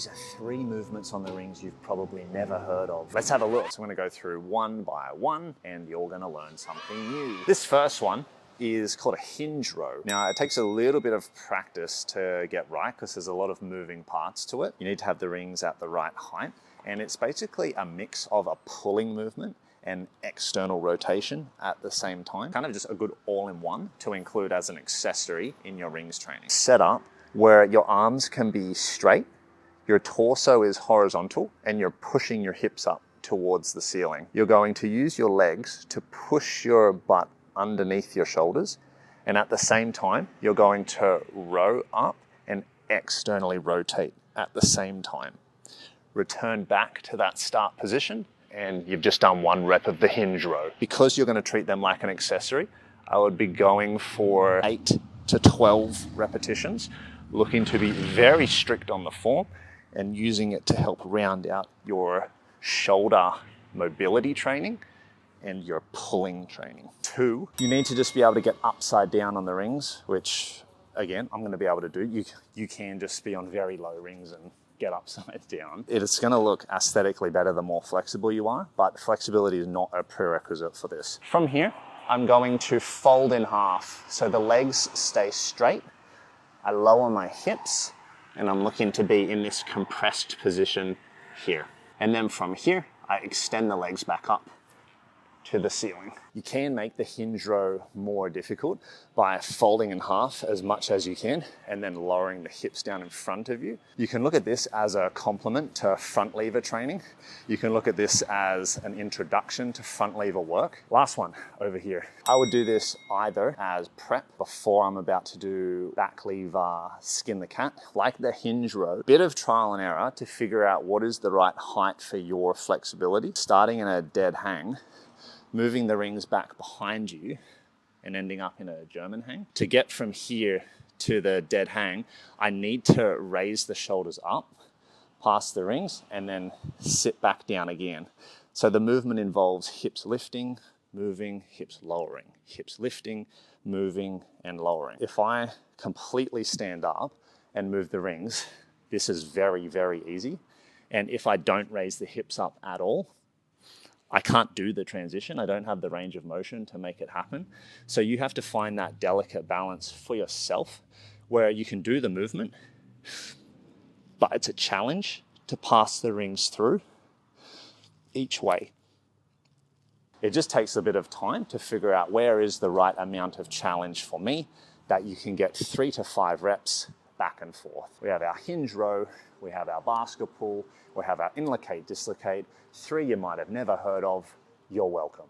These are 3 movements on the rings you've probably never heard of. Let's have a look. So I'm gonna go through one by one and you're gonna learn something new. This first one is called a hinge row. Now it takes a little bit of practice to get right because there's a lot of moving parts to it. You need to have the rings at the right height, and it's basically a mix of a pulling movement and external rotation at the same time. Kind of just a good all-in-one to include as an accessory in your rings training. Set up where your arms can be straight, your torso is horizontal, and you're pushing your hips up towards the ceiling. You're going to use your legs to push your butt underneath your shoulders, and at the same time, you're going to row up and externally rotate at the same time. Return back to that start position, and you've just done 1 rep of the hinge row. Because you're going to treat them like an accessory, I would be going for 8 to 12 repetitions, looking to be very strict on the form and using it to help round out your shoulder mobility training and your pulling training. 2, you need to just be able to get upside down on the rings, which again, I'm going to be able to do. You can just be on very low rings and get upside down. It's going to look aesthetically better the more flexible you are, but flexibility is not a prerequisite for this. From here, I'm going to fold in half so the legs stay straight. I lower my hips and I'm looking to be in this compressed position here. And then from here, I extend the legs back up to the ceiling. You can make the hinge row more difficult by folding in half as much as you can and then lowering the hips down in front of you. You can look at this as a complement to front lever training. You can look at this as an introduction to front lever work. Last one over here. I would do this either as prep before I'm about to do back lever skin the cat, like the hinge row. Bit of trial and error to figure out what is the right height for your flexibility. Starting in a dead hang, moving the rings back behind you and ending up in a German hang. To get from here to the dead hang, I need to raise the shoulders up past the rings and then sit back down again. So the movement involves hips lifting, moving, hips lowering, hips lifting, moving and lowering. If I completely stand up and move the rings, this is very, very easy. And if I don't raise the hips up at all, I can't do the transition. I don't have the range of motion to make it happen. So you have to find that delicate balance for yourself where you can do the movement, but it's a challenge to pass the rings through each way. It just takes a bit of time to figure out where is the right amount of challenge for me that you can get 3 to 5 reps back and forth. We have our hinge row, we have our basket pull, we have our inlocate, dislocate, 3 you might have never heard of. You're welcome.